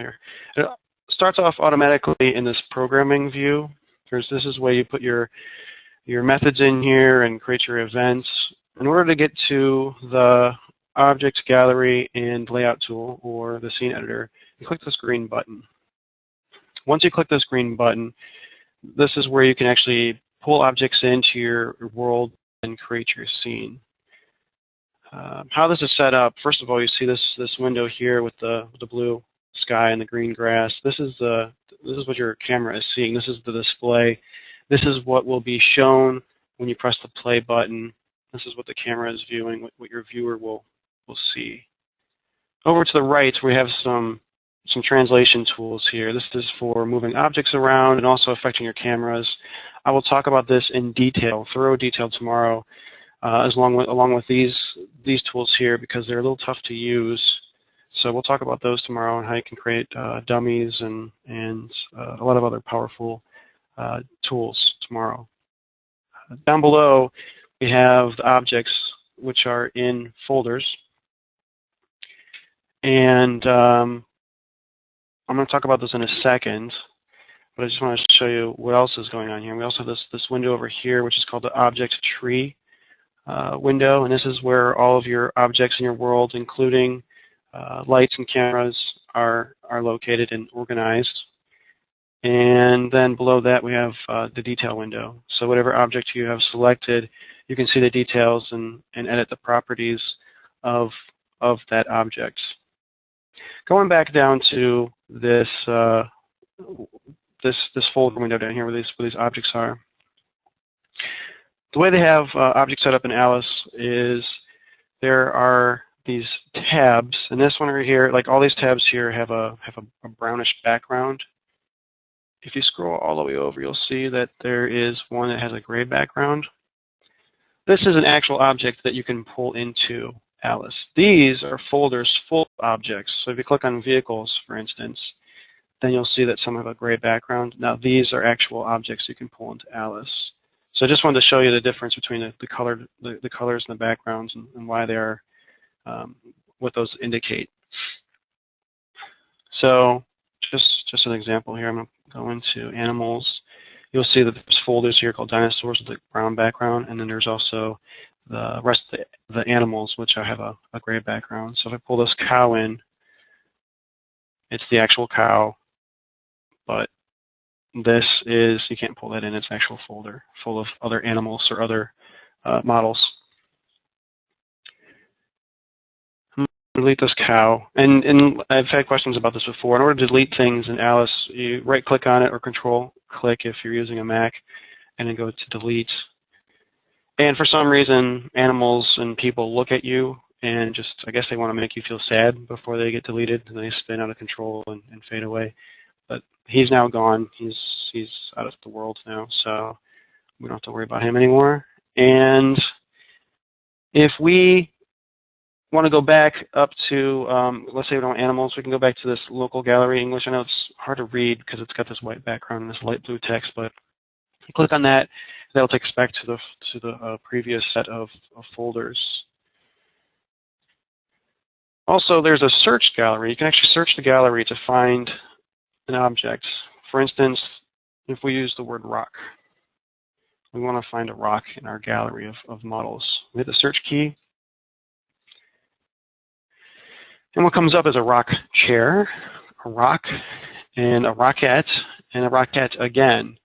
here. It starts off automatically in this programming view. This is where you put your methods in here and create your events. In order to get to the Objects Gallery and Layout tool, or the Scene Editor, you click this green button. Once you click this green button, this is where you can actually pull objects into your world and create your scene. How this is set up, first of all, you see this window here with the blue sky and the green grass. This is what your camera is seeing. This is the display. This is what will be shown when you press the play button. This is what the camera is viewing, what your viewer will see. Over to the right, we have some translation tools here. This is for moving objects around and also affecting your cameras. I will talk about this in detail, thorough detail tomorrow, along with these tools here, because they're a little tough to use. So we'll talk about those tomorrow and how you can create dummies and a lot of other powerful tools tomorrow. Down below, we have the objects which are in folders. And I'm going to talk about this in a second, but I just want to show you what else is going on here. We also have this window over here, which is called the Object Tree window, and this is where all of your objects in your world, including lights and cameras, are located and organized. And then below that, we have the detail window. So whatever object you have selected, you can see the details and edit the properties of that object. Going back down to this folder window down here where these objects are. The way they have objects set up in Alice is there are these tabs, and this one right here, like all these tabs here, have a brownish background. If you scroll all the way over, you'll see that there is one that has a gray background. This is an actual object that you can pull into Alice. These are folders full of objects. So if you click on vehicles, for instance, then you'll see that some have a gray background. Now these are actual objects you can pull into Alice. So I just wanted to show you the difference between the colors and the backgrounds and why they are, what those indicate. So just an example here, I'm going to go into animals. You'll see that there's folders here called dinosaurs with a brown background, and then there's also the rest of the animals, which have a gray background. So if I pull this cow in, it's the actual cow, but this is, you can't pull that in, it's an actual folder full of other animals or other models. I'm going to delete this cow, and I've had questions about this before. In order to delete things in Alice, you right-click on it or control-click if you're using a Mac, and then go to delete. And for some reason, animals and people look at you and just, I guess they want to make you feel sad before they get deleted, and they spin out of control and fade away. But he's now gone. He's out of the world now, so we don't have to worry about him anymore. And if we want to go back up to, let's say we don't want animals, we can go back to this local gallery English. I know it's hard to read because it's got this white background and this light blue text, but you click on that, that'll take us back to the previous set of folders. Also, there's a search gallery. You can actually search the gallery to find an object. For instance, if we use the word rock, we want to find a rock in our gallery of models. We hit the search key, and what comes up is a rock chair, a rock, and a rockette, and a rockette again.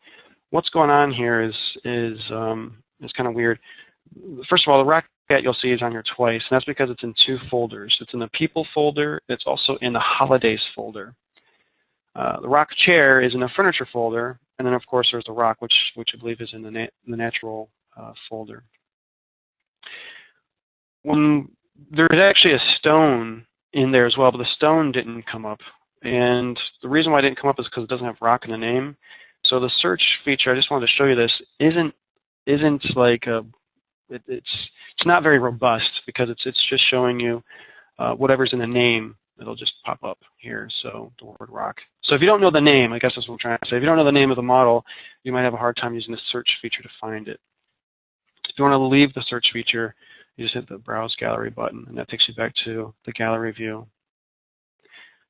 What's going on here is kind of weird. First of all, the rockette you'll see is on here twice, and that's because it's in two folders. It's in the people folder. It's also in the holidays folder. The rock chair is in the furniture folder, and then of course there's the rock, which I believe is in the natural folder. There's actually a stone in there as well, but the stone didn't come up, and the reason why it didn't come up is because it doesn't have rock in the name. So the search feature, I just wanted to show you this, isn't like it's not very robust, because it's just showing you whatever's in the name. It'll just pop up here, so the word rock. So if you don't know the name, I guess that's what I'm trying to say. If you don't know the name of the model, you might have a hard time using the search feature to find it. If you want to leave the search feature, you just hit the Browse Gallery button, and that takes you back to the gallery view.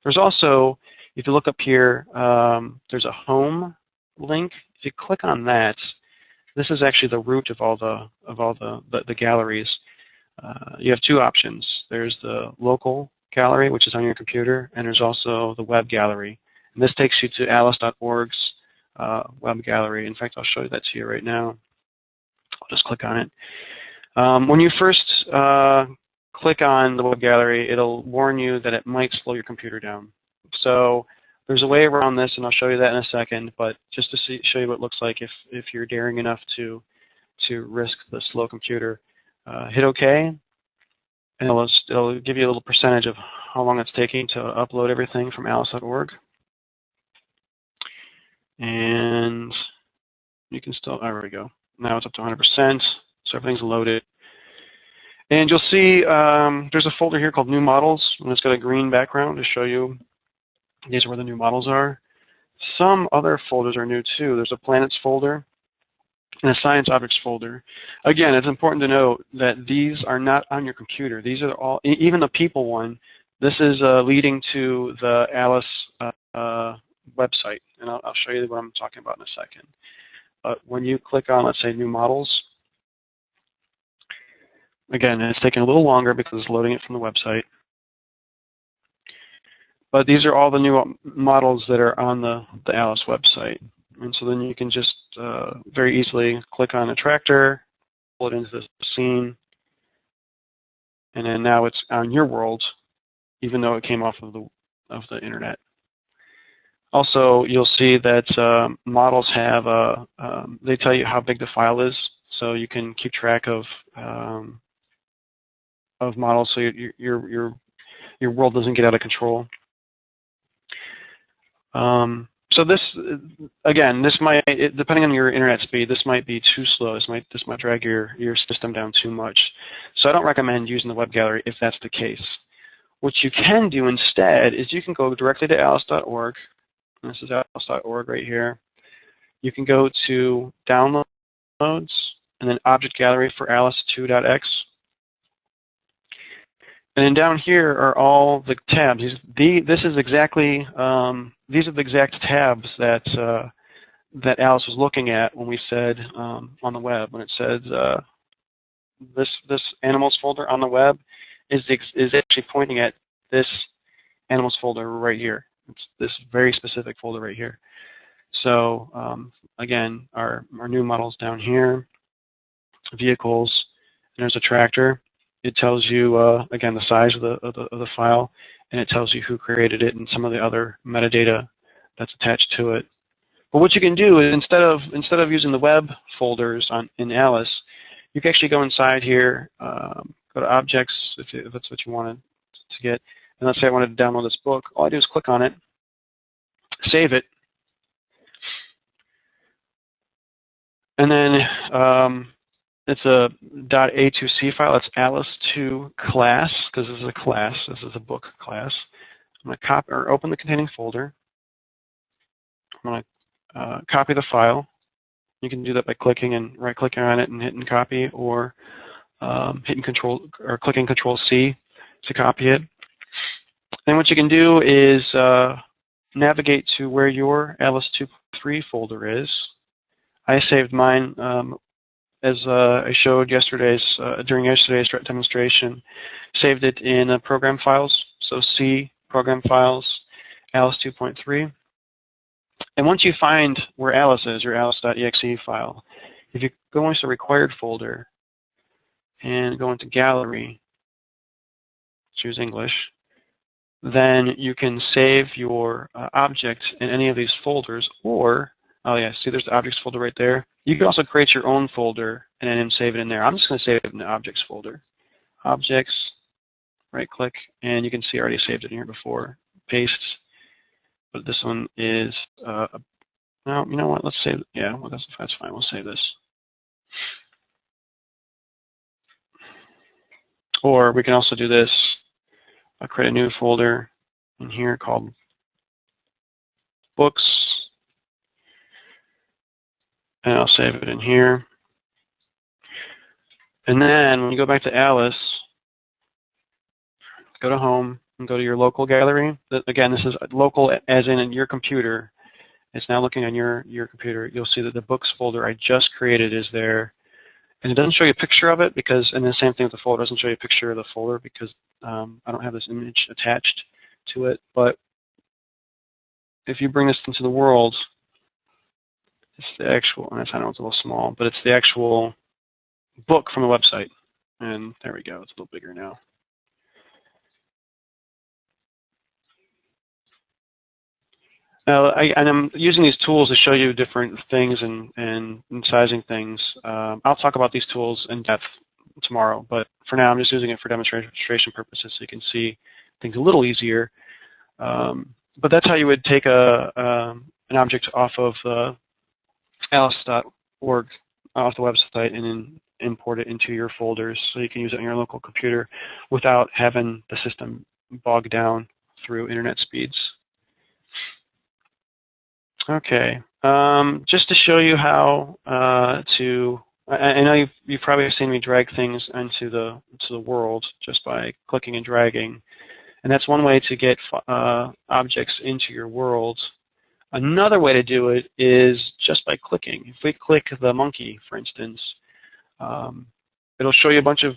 There's also, If you look up here, there's a home link. If you click on that, this is actually the root of all the galleries. You have two options. There's the local gallery, which is on your computer, and there's also the web gallery. And this takes you to alice.org's web gallery. In fact, I'll show you that to you right now. I'll just click on it. When you first click on the web gallery, it'll warn you that it might slow your computer down. So there's a way around this, and I'll show you that in a second, but just to show you what it looks like if you're daring enough to risk the slow computer, hit OK, and it'll give you a little percentage of how long it's taking to upload everything from alice.org. And you can still, there we go. Now it's up to 100%, so everything's loaded. And you'll see there's a folder here called New Models, and it's got a green background to show you these are where the new models are. Some other folders are new too. There's a Planets folder and a Science Objects folder. Again, it's important to note that these are not on your computer. These are all, even the people one, this is leading to the Alice website, and I'll show you what I'm talking about in a second. But when you click on, let's say, New Models, again, it's taking a little longer because it's loading it from the website. But these are all the new models that are on the Alice website. And so then you can just very easily click on a tractor, pull it into the scene, and then now it's on your world, even though it came off of the internet. Also, you'll see that models have they tell you how big the file is, so you can keep track of models, so your world doesn't get out of control. So this, again, this might, depending on your internet speed, this might be too slow. This might drag your system down too much. So I don't recommend using the web gallery if that's the case. What you can do instead is you can go directly to alice.org. This is alice.org right here. You can go to Downloads and then Object Gallery for alice2.x. And then down here are all the tabs. This is exactly these are the exact tabs that that Alice was looking at when we said on the web, when it said this animals folder on the web is actually pointing at this animals folder right here. It's this very specific folder right here. So again, our new models down here, vehicles, and there's a tractor. It tells you again the size of the file, and it tells you who created it and some of the other metadata that's attached to it. But what you can do is instead of using the web folders in Alice, you can actually go inside here, go to Objects if that's what you wanted to get. And let's say I wanted to download this book. All I do is click on it, save it, and then it's a .a2c file. It's Alice2 class, because this is a class. This is a book class. I'm going to copy or open the containing folder. I'm going to copy the file. You can do that by clicking and right-clicking on it and hitting copy, or hitting Control or clicking Control-C to copy it. Then what you can do is navigate to where your Alice2.3 folder is. I saved mine. As I showed during yesterday's demonstration, saved it in program files, so C, program files, Alice 2.3. And once you find where Alice is, your alice.exe file, if you go into the required folder and go into gallery, choose English, then you can save your object in any of these folders, or, oh yeah, see there's the objects folder right there. You can also create your own folder and then save it in there. I'm just going to save it in the objects folder. Objects, right click, and you can see I already saved it in here before. Paste. But this one is, no, you know what, let's save, yeah, well, that's fine, we'll save this. Or we can also do this, I'll create a new folder in here called Books, and I'll save it in here. And then when you go back to Alice, go to Home, and go to your local gallery. Again, this is local as in your computer. It's now looking on your computer. You'll see that the books folder I just created is there. And it doesn't show you a picture of it because, and the same thing with the folder, it doesn't show you a picture of the folder because I don't have this image attached to it. But if you bring this into the world, it's the actual, and I know it's a little small, but it's the actual book from the website. And there we go, it's a little bigger now. Now, I'm using these tools to show you different things and sizing things. I'll talk about these tools in depth tomorrow, but for now I'm just using it for demonstration purposes so you can see things a little easier. But that's how you would take an object off of alice.org, off the website, and then import it into your folders so you can use it on your local computer without having the system bogged down through internet speeds. Okay, just to show you how I know you've probably seen me drag things into the world just by clicking and dragging, and that's one way to get objects into your world. Another way to do it is just by clicking. If we click the monkey, for instance, it'll show you a bunch of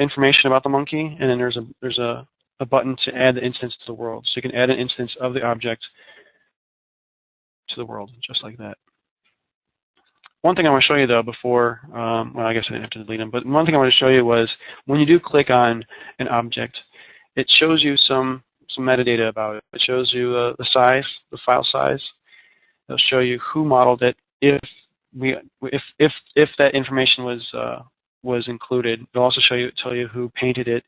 information about the monkey, and then there's a button to add the instance to the world. So you can add an instance of the object to the world, just like that. One thing I want to show you though before, well, I guess I didn't have to delete them, but one thing I want to show you was when you do click on an object, it shows you some metadata about it. It shows you the size, the file size. It'll show you who modeled it, if that information was included. It'll also tell you who painted it.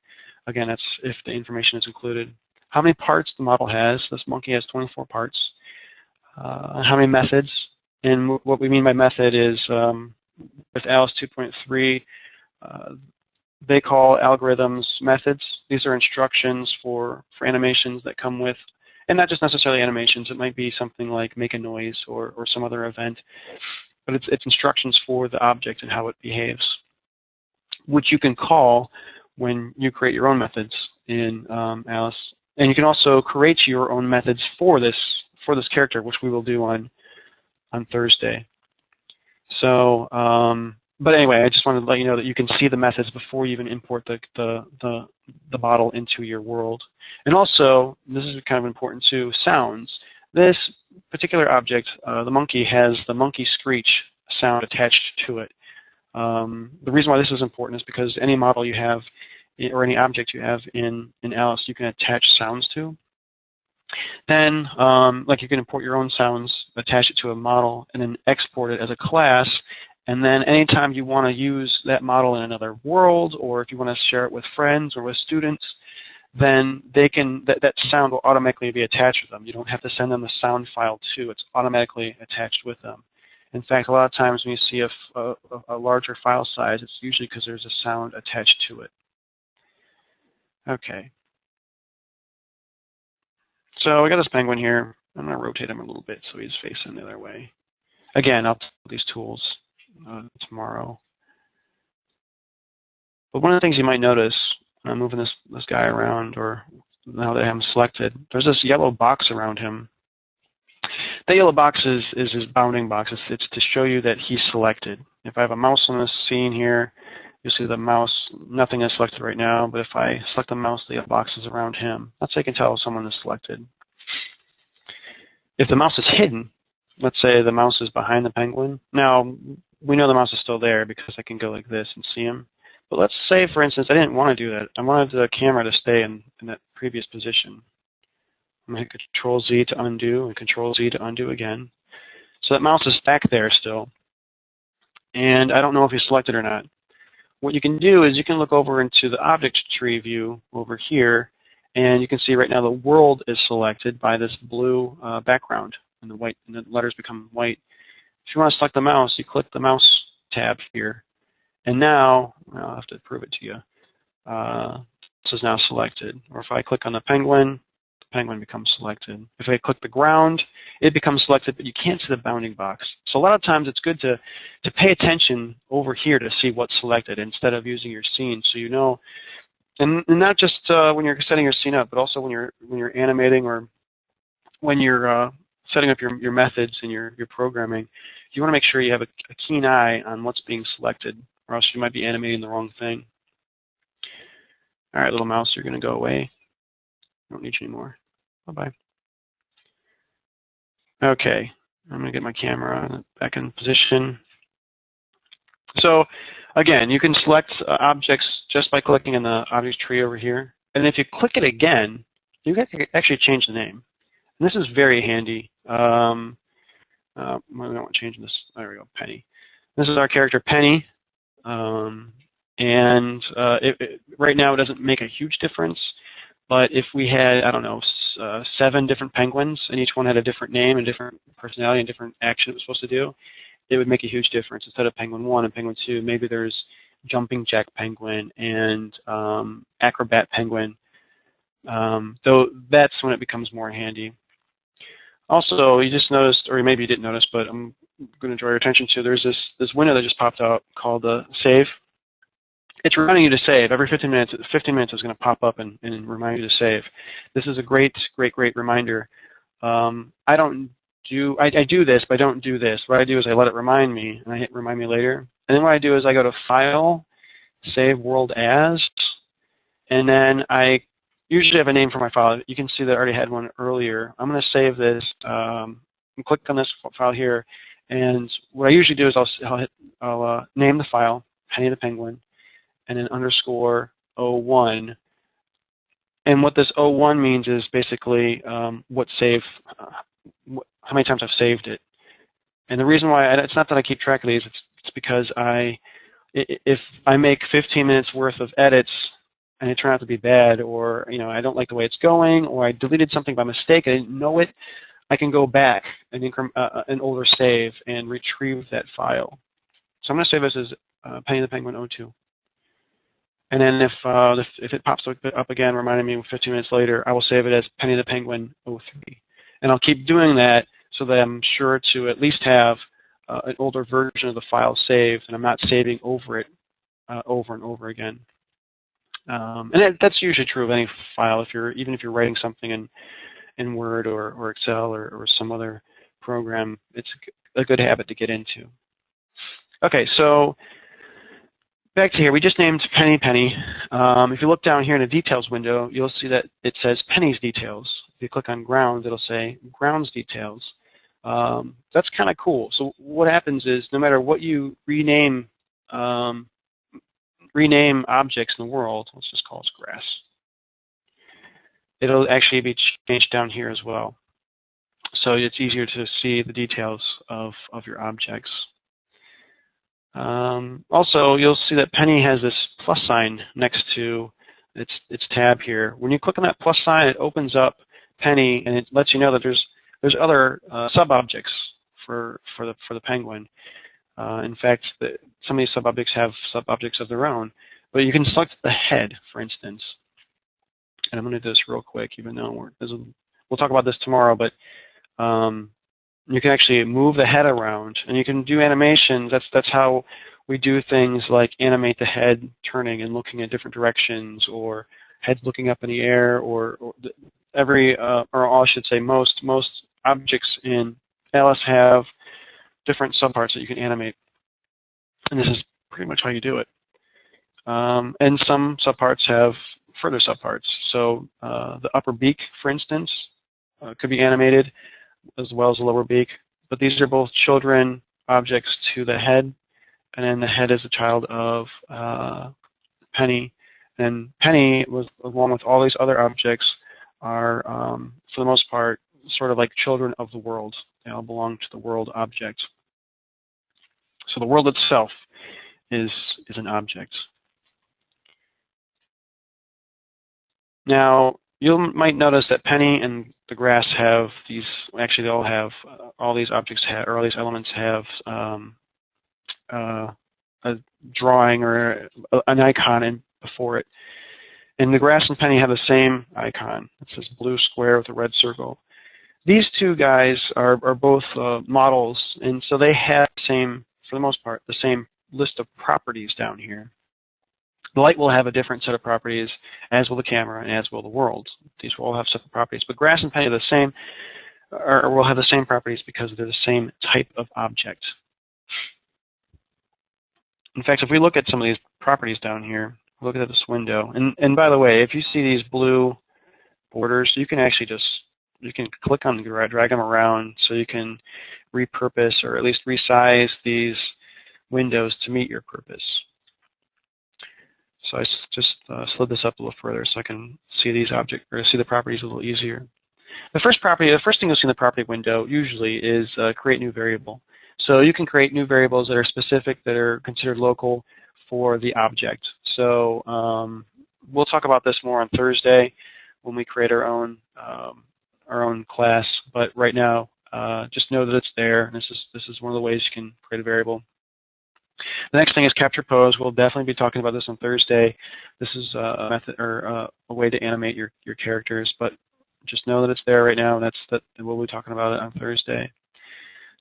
Again, that's if the information is included. How many parts the model has. This monkey has 24 parts. How many methods, and what we mean by method is with Alice 2.3, they call algorithms methods. These are instructions for animations that come with, and not just necessarily animations. It might be something like make a noise or some other event, but it's instructions for the object and how it behaves, which you can call when you create your own methods in Alice. And you can also create your own methods for this character, which we will do on Thursday. So, but anyway, I just wanted to let you know that you can see the methods before you even import the model into your world. And also, this is kind of important too, sounds. This particular object, the monkey, has the monkey screech sound attached to it. The reason why this is important is because any model you have, or any object you have in Alice, you can attach sounds to. Then, like you can import your own sounds, attach it to a model, and then export it as a class. And then anytime you want to use that model in another world, or if you want to share it with friends or with students, then they can that sound will automatically be attached with them. You don't have to send them the sound file too. It's automatically attached with them. In fact, a lot of times when you see a larger file size, it's usually because there's a sound attached to it. Okay. So I got this penguin here. I'm going to rotate him a little bit so he's facing the other way. Again, I'll put these tools tomorrow. But one of the things you might notice when I'm moving this guy around, or now that I have him selected, there's this yellow box around him. That yellow box is his bounding box. It's to show you that he's selected. If I have a mouse on this scene here, you'll see the mouse, nothing is selected right now, but if I select the mouse, the yellow box is around him. That's how you can tell if someone is selected. If the mouse is hidden, let's say the mouse is behind the penguin. Now, we know the mouse is still there because I can go like this and see him. But let's say, for instance, I didn't want to do that. I wanted the camera to stay in that previous position. I'm going to hit Control-Z to undo and Control-Z to undo again. So that mouse is back there still. And I don't know if he's selected or not. What you can do is you can look over into the object tree view over here, and you can see right now the world is selected by this blue background, and the letters become white. If you want to select the mouse, you click the mouse tab here, and now I'll have to prove it to you. This is now selected. Or if I click on the penguin becomes selected. If I click the ground, it becomes selected, but you can't see the bounding box. So a lot of times it's good to pay attention over here to see what's selected instead of using your scene, so you know And not just when you're setting your scene up, but also when you're animating or when you're setting up your methods and your programming. You want to make sure you have a keen eye on what's being selected, or else you might be animating the wrong thing. All right, little mouse, you're going to go away. I don't need you anymore. Bye-bye. Okay, I'm going to get my camera back in position. So, again, you can select objects just by clicking in the object tree over here. And if you click it again, you can actually change the name. And this is very handy. We don't want to change this. There we go, Penny. This is our character, Penny. Right now it doesn't make a huge difference. But if we had, I don't know, 7 different penguins, and each one had a different name and different personality and different action it was supposed to do, it would make a huge difference. Instead of Penguin 1 and Penguin 2, maybe there's Jumping Jack Penguin and Acrobat Penguin. Though that's when it becomes more handy. Also, you just noticed, or maybe you didn't notice, but I'm going to draw your attention to, there's this window that just popped out called Save. It's reminding you to save. Every 15 minutes is going to pop up and remind you to save. This is a great reminder. I do this, but I don't do this. What I do is I let it remind me, and I hit Remind Me Later. And then what I do is I go to File, Save World As, and then I usually have a name for my file. You can see that I already had one earlier. I'm going to save this. Click on this file here, and what I usually do is I'll name the file Penny the Penguin, and then _01. And what this 01 means is basically what save. How many times I've saved it. And the reason why, it's not that I keep track of these, it's because if I make 15 minutes worth of edits and they turn out to be bad, or I don't like the way it's going, or I deleted something by mistake, I didn't know it, I can go back and an older save and retrieve that file. So I'm going to save this as Penny the Penguin 02. And then if it pops up again, reminding me 15 minutes later, I will save it as Penny the Penguin 03. And I'll keep doing that so that I'm sure to at least have an older version of the file saved, and I'm not saving over it over and over again. And that's usually true of any file. Even if you're writing something in Word or Excel or some other program, it's a good habit to get into. Okay, so back to here. We just named Penny. If you look down here in the Details window, you'll see that it says Penny's Details. If you click on Grounds, it'll say Grounds Details. That's kind of cool. So what happens is, no matter what you rename objects in the world, let's just call it grass, it'll actually be changed down here as well. So it's easier to see the details of your objects. Also, you'll see that Penny has this plus sign next to its tab here. When you click on that plus sign, it opens up Penny, and it lets you know that there's other sub-objects for the penguin. In fact, some of these sub-objects have sub-objects of their own. But you can select the head, for instance. And I'm going to do this real quick, even though we'll talk about this tomorrow. But you can actually move the head around, and you can do animations. That's how we do things like animate the head turning and looking in different directions, or head looking up in the air, or I should say most objects in Alice have different subparts that you can animate, and this is pretty much how you do it. And some subparts have further subparts. So the upper beak, for instance, could be animated, as well as the lower beak. But these are both children objects to the head, and then the head is a child of Penny. And Penny, along with all these other objects, are, for the most part, sort of like children of the world. They all belong to the world object. So the world itself is an object. Now, you might notice that Penny and the grass have these, actually they all have, all these objects have, or all these elements have a drawing or an icon before it. And the grass and Penny have the same icon. It's this blue square with a red circle. These two guys are both models, and so they have the same, for the most part, the same list of properties down here. The light will have a different set of properties, as will the camera, and as will the world. These will all have separate properties. But grass and penny are the same, or will have the same properties because they're the same type of object. In fact, if we look at some of these properties down here, look at this window. And by the way, if you see these blue borders, you can actually you can click on them, drag them around, so you can repurpose or at least resize these windows to meet your purpose. So I just slid this up a little further so I can see these see the properties a little easier. The first thing you'll see in the property window usually is create new variable. So you can create new variables that are specific, that are considered local for the object. So we'll talk about this more on Thursday when we create our own class. But right now, just know that it's there. And this is one of the ways you can create a variable. The next thing is capture pose. We'll definitely be talking about this on Thursday. This is a method or a way to animate your characters, but just know that it's there right now, and we'll be talking about it on Thursday.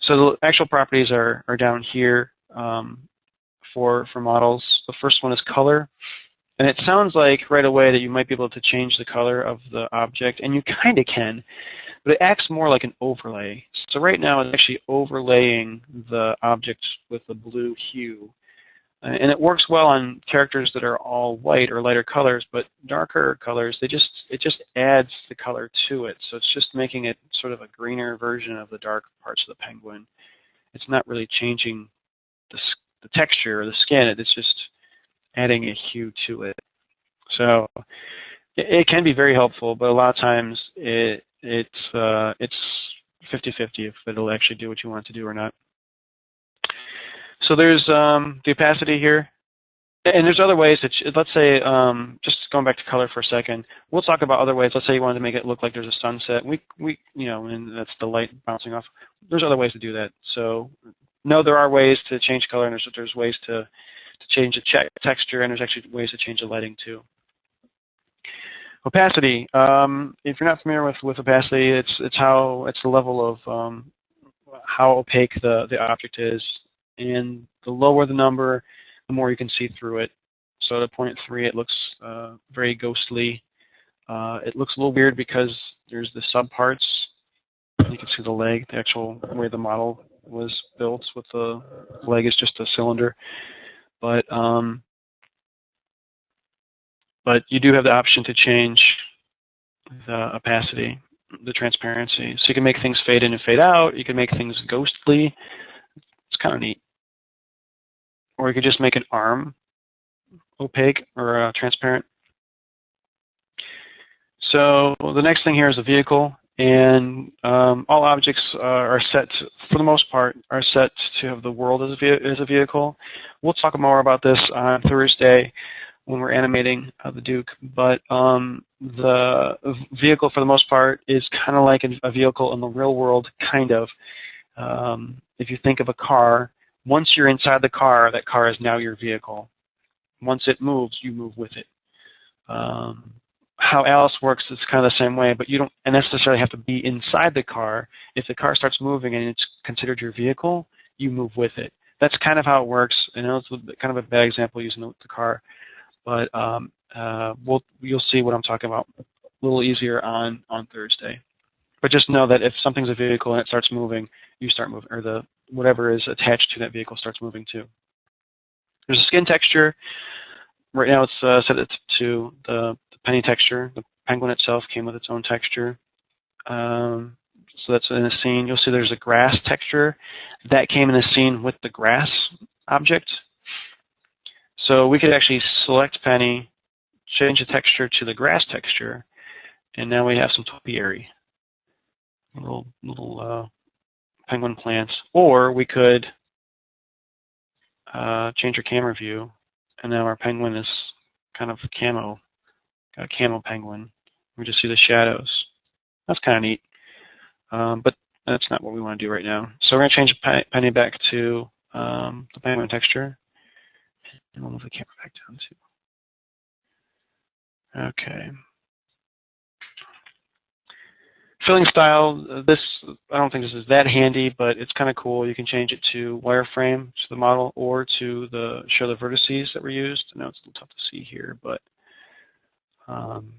So the actual properties are down here for models. The first one is color, and it sounds like right away that you might be able to change the color of the object, and you kind of can, but it acts more like an overlay. So right now it's actually overlaying the object with the blue hue. And it works well on characters that are all white or lighter colors, but darker colors, it just adds the color to it. So it's just making it sort of a greener version of the dark parts of the penguin. It's not really changing the texture or the skin. It's just adding a hue to it. So it can be very helpful, but a lot of times it's 50-50 if it'll actually do what you want it to do or not. So there's the opacity here, and there's other ways that, let's say, just going back to color for a second, we'll talk about other ways. Let's say you wanted to make it look like there's a sunset. And that's the light bouncing off. There's other ways to do that. So no, there are ways to change color, and there's ways to change the texture, and there's actually ways to change the lighting too. Opacity. If you're not familiar with opacity, it's the level of how opaque the object is, and the lower the number, the more you can see through it. So at 0.3, it looks very ghostly. It looks a little weird because there's the subparts. You can see the leg, the actual way the model was built, with the leg is just a cylinder. But you do have the option to change the opacity, the transparency. So you can make things fade in and fade out. You can make things ghostly. It's kind of neat. Or you could just make an arm opaque or transparent. So the next thing here is a vehicle, and all objects are set, for the most part, are set to have the world as a vehicle. We'll talk more about this on Thursday when we're animating the Duke, but the vehicle, for the most part, is kind of like a vehicle in the real world, kind of. If you think of a car, once you're inside the car, that car is now your vehicle. Once it moves, you move with it. How Alice works is kind of the same way, but you don't necessarily have to be inside the car. If the car starts moving and it's considered your vehicle, you move with it. That's kind of how it works. I know it's kind of a bad example using the car, but you'll see what I'm talking about a little easier on Thursday. But just know that if something's a vehicle and it starts moving, you start moving, or whatever is attached to that vehicle starts moving too. There's a skin texture. Right now it's set to the penny texture. The penguin itself came with its own texture. So that's in the scene. You'll see there's a grass texture. That came in the scene with the grass object. So we could actually select penny, change the texture to the grass texture, and now we have some topiary, little penguin plants. Or we could change our camera view, and now our penguin is kind of camo, got a camo penguin. We just see the shadows. That's kind of neat, but that's not what we want to do right now. So we're going to change penny back to the penguin texture, and we'll move the camera back down too. Okay. Filling style, this, I don't think this is that handy, but it's kind of cool. You can change it to wireframe to the model or to show the vertices that were used. I know it's a little tough to see here, but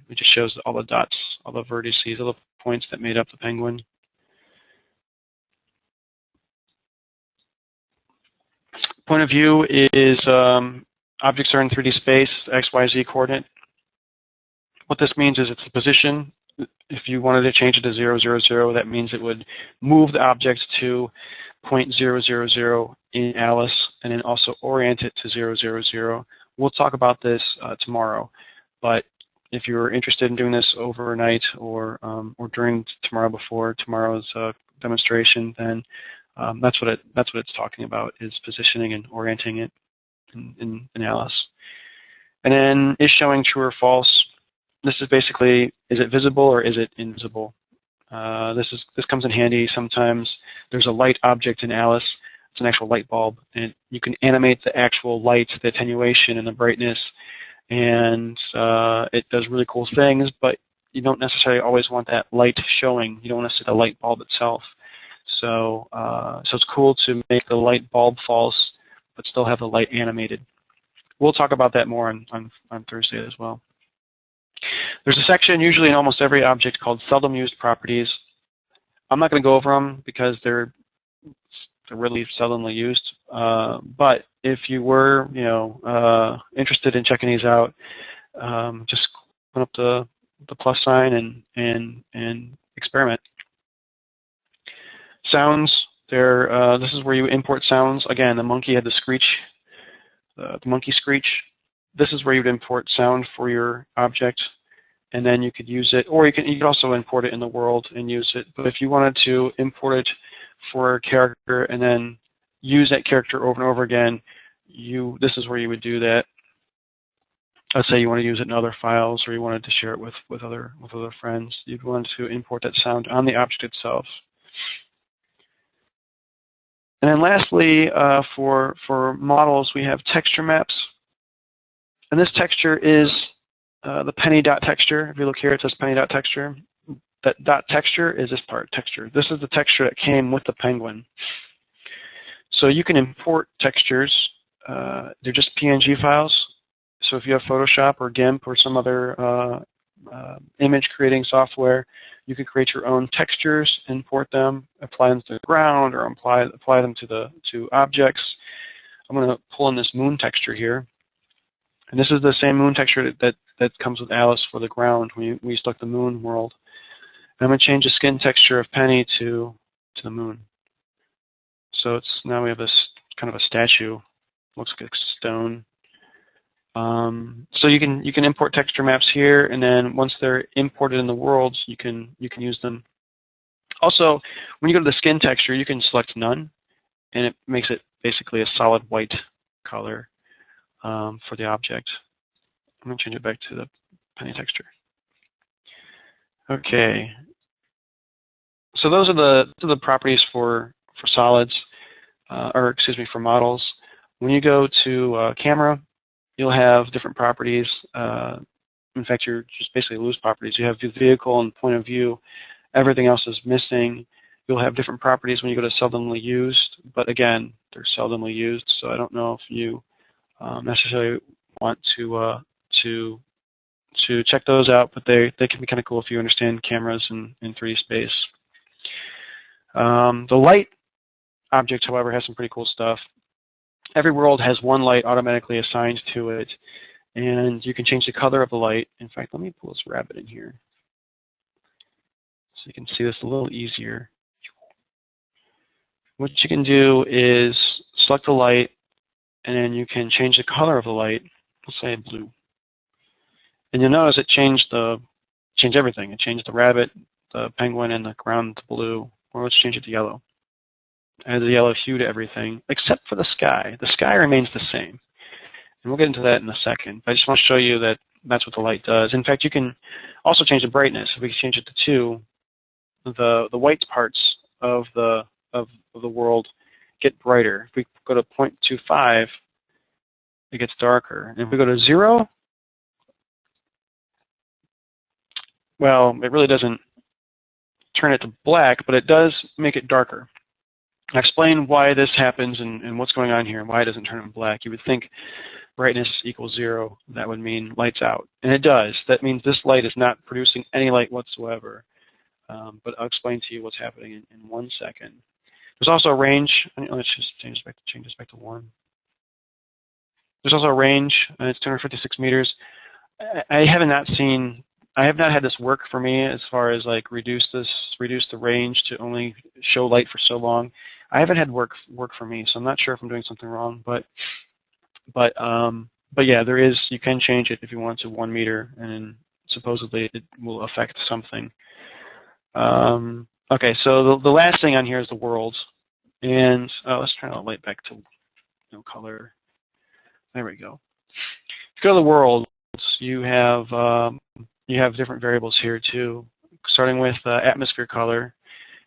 it just shows all the dots, all the vertices, all the points that made up the penguin. Point of view is objects are in 3D space, X, Y, Z coordinate. What this means is it's the position. If you wanted to change it to 0, 0, 0, that means it would move the object to 0.000 in Alice, and then also orient it to 0, 0, 0. We'll talk about this tomorrow, but if you're interested in doing this overnight or during tomorrow before tomorrow's demonstration, then that's what it's talking about, is positioning and orienting it in Alice. And then is showing true or false. This is basically, is it visible or is it invisible? This comes in handy sometimes. There's a light object in Alice. It's an actual light bulb, and you can animate the actual light, the attenuation, and the brightness, and it does really cool things. But you don't necessarily always want that light showing. You don't want to see the light bulb itself. So it's cool to make the light bulb false, but still have the light animated. We'll talk about that more on Thursday as well. There's a section usually in almost every object called seldom used properties. I'm not going to go over them because they're really seldomly used. But if you were, interested in checking these out, just put up the plus sign and experiment. Sounds. This is where you import sounds. Again, the monkey had the screech, the monkey screech. This is where you would import sound for your object, and then you could use it, or you could also import it in the world and use it. But if you wanted to import it for a character and then use that character over and over again, this is where you would do that. Let's say you want to use it in other files, or you wanted to share it with other friends. You'd want to import that sound on the object itself. And then lastly, for models, we have texture maps. And this texture is the penny dot texture. If you look here, it says penny dot texture. That dot texture is this part, texture. This is the texture that came with the penguin. So you can import textures. They're just PNG files. So if you have Photoshop or GIMP or some other image creating software, you can create your own textures, import them, apply them to the ground, or apply them to objects. I'm going to pull in this moon texture here. And this is the same moon texture that comes with Alice for the ground when we select the moon world. And I'm going to change the skin texture of Penny to the moon. So now we have this kind of a statue. Looks like stone. So you can import texture maps here, and then once they're imported in the world, you can use them. Also, when you go to the skin texture, you can select none, and it makes it basically a solid white color for the object. I'm going to change it back to the penny texture. Okay. So those are the properties for solids, for models. When you go to camera, you'll have different properties. In fact, you're just basically loose properties. You have the vehicle and point of view. Everything else is missing. You'll have different properties when you go to seldomly used, but again, they're seldomly used, so I don't know if you necessarily want to check those out, but they can be kind of cool if you understand cameras in 3D space. The light object, however, has some pretty cool stuff. Every world has one light automatically assigned to it, and you can change the color of the light. In fact, let me pull this rabbit in here so you can see this a little easier. What you can do is select the light, and then you can change the color of the light. Let's say blue. And you'll notice it changed everything. It changed the rabbit, the penguin, and the ground to blue. Or let's change it to yellow. Adds a yellow hue to everything, except for the sky. The sky remains the same. And we'll get into that in a second. But I just want to show you that that's what the light does. In fact, you can also change the brightness. If we can change it to 2, the white parts of the world get brighter. If we go to 0.25, it gets darker. And if we go to 0, well, it really doesn't turn it to black, but it does make it darker. I'll explain why this happens and what's going on here and why it doesn't turn it black. You would think brightness equals 0. That would mean light's out. And it does. That means this light is not producing any light whatsoever. But I'll explain to you what's happening in 1 second. There's also a range. Let's just change this back to 1. There's also a range, and it's 256 meters. I have not had this work for me as far as like reduce the range to only show light for so long. I haven't had work for me, so I'm not sure if I'm doing something wrong. But yeah, there is. You can change it if you want to 1 meter, and supposedly it will affect something. Okay, so the last thing on here is the world, and let's turn the light back to no color. There we go. If you go to the world, you have different variables here too. Starting with atmosphere color,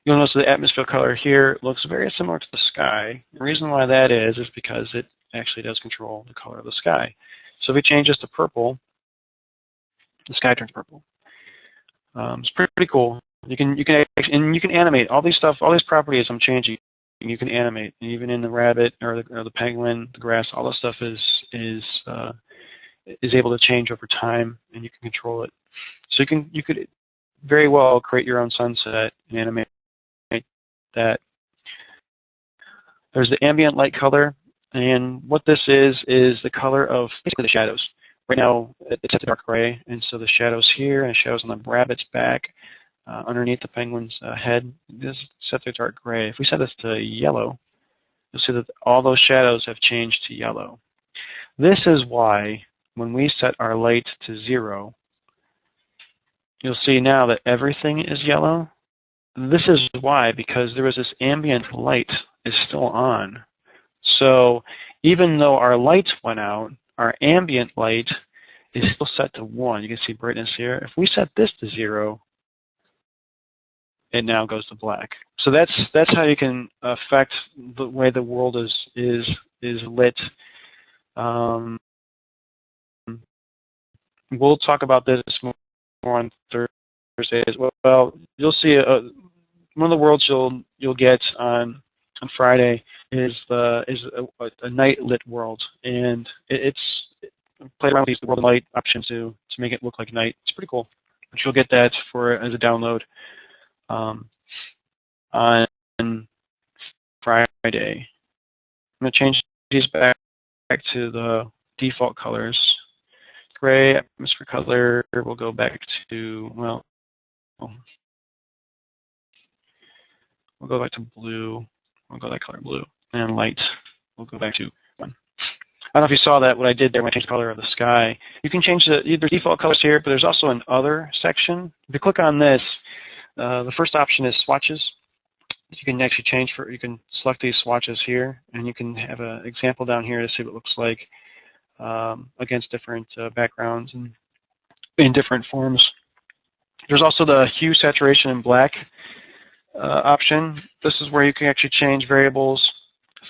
you'll notice the atmosphere color here looks very similar to the sky. The reason why that is because it actually does control the color of the sky. So if we change this to purple, the sky turns purple. It's pretty cool. You can animate all these properties I'm changing. You can animate, and even in the rabbit or the penguin, the grass, all this stuff is able to change over time, and you can control it. So you could very well create your own sunset and animate that. There's the ambient light color, and what this is the color of basically the shadows. Right now it's set to dark gray, and so the shadows here and the shadows on the rabbit's back, underneath the penguin's head, this is set to dark gray. If we set this to yellow, you'll see that all those shadows have changed to yellow. This is why when we set our light to 0, you'll see now that everything is yellow. This is why, because there was this ambient light is still on. So even though our lights went out, our ambient light is still set to 1. You can see brightness here. If we set this to 0, it now goes to black. So that's how you can affect the way the world is lit. We'll talk about this more on Thursday as well. You'll see one of the worlds you'll get on Friday is a night lit world, and it's played around with the world light options to make it look like night. It's pretty cool. But you'll get that as a download on Friday. I'm going to change these back to the default colors. Gray, atmosphere color, we'll go back to, well, we'll go back to blue. We'll go that color blue. And light, we'll go back to 1. I don't know if you saw that, what I did there when I changed the color of the sky. You can change there's default colors here, but there's also an other section. If you click on this, the first option is swatches. You can actually you can select these swatches here, and you can have an example down here to see what it looks like against different backgrounds and in different forms. There's also the hue, saturation, and black option. This is where you can actually change variables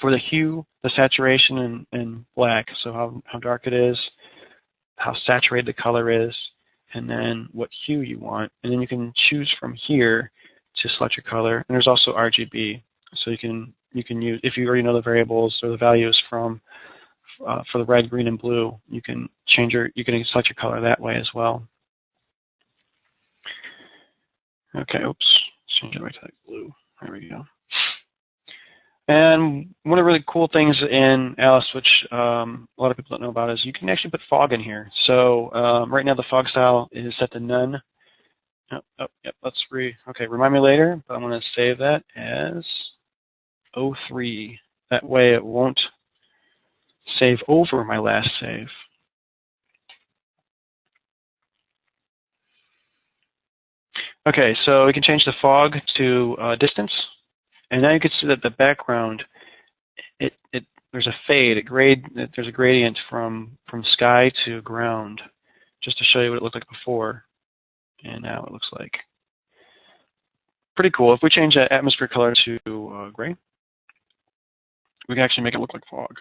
for the hue, the saturation, and black. So how dark it is, how saturated the color is, and then what hue you want. And then you can choose from here to select your color. And there's also RGB. So you can use, if you already know the variables or the values for the red, green, and blue, you can select your color that way as well. Okay, oops, let's change it right to that blue. There we go. And one of the really cool things in Alice, which a lot of people don't know about, is you can actually put fog in here. So right now the fog style is set to none. Yep, okay, remind me later, but I'm going to save that as 03. That way it won't save over my last save. Okay, so we can change the fog to distance, and now you can see that the background, there's a fade, there's a gradient from sky to ground, just to show you what it looked like before, and now it looks like. Pretty cool. If we change that atmosphere color to gray, we can actually make it look like fog.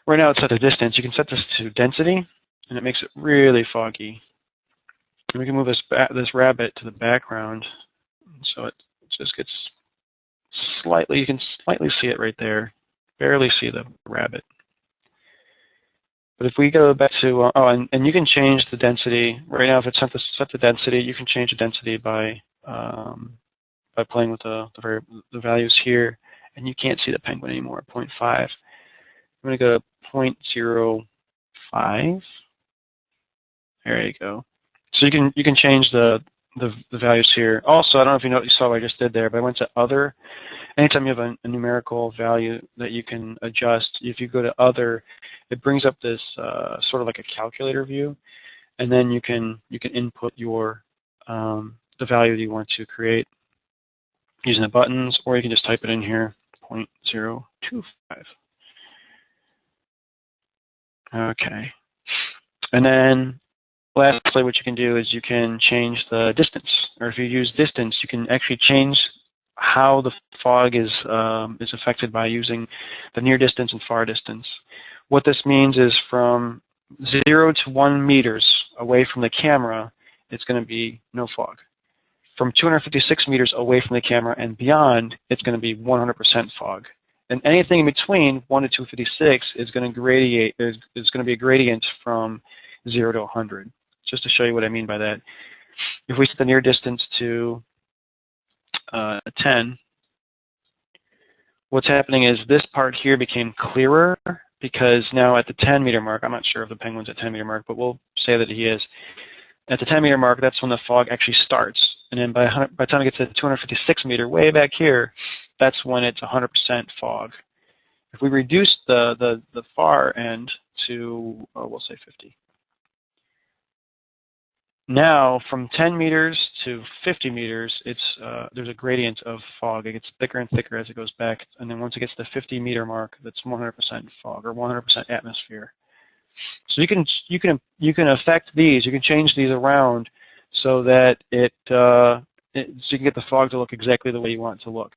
Right now it's set to distance. You can set this to density, and it makes it really foggy. And we can move this rabbit to the background, so it just gets slightly. You can slightly see it right there. Barely see the rabbit. But if we go back to and you can change the density right now. If it's set the density, you can change the density by playing with the values here, and you can't see the penguin anymore. 0.5. I'm going to go to 0.05. There you go. So you can change the values here. Also, I don't know if you saw what I just did there, but I went to Other. Anytime you have a numerical value that you can adjust, if you go to Other, it brings up this sort of like a calculator view, and then you can input your the value that you want to create using the buttons, or you can just type it in here, 0.025. Okay. And then lastly, what you can do is you can change the distance, or if you use distance, you can actually change how the fog is affected by using the near distance and far distance. What this means is from 0 to 1 meters away from the camera, it's going to be no fog. From 256 meters away from the camera and beyond, it's going to be 100% fog. And anything in between 1 to 256 is going to gradiate. Is going to be a gradient from 0 to 100. Just to show you what I mean by that, if we set the near distance to 10, what's happening is this part here became clearer because now at the 10 meter mark, I'm not sure if the penguin's at 10 meter mark, but we'll say that he is. At the 10 meter mark, that's when the fog actually starts. And then by the time it gets to 256 meter, way back here, that's when it's 100% fog. If we reduce the far end to, we'll say 50. Now, from 10 meters to 50 meters, there's a gradient of fog. It gets thicker and thicker as it goes back, and then once it gets to the 50 meter mark, that's 100% fog or 100% atmosphere. So you can affect these. You can change these around so that so you can get the fog to look exactly the way you want it to look.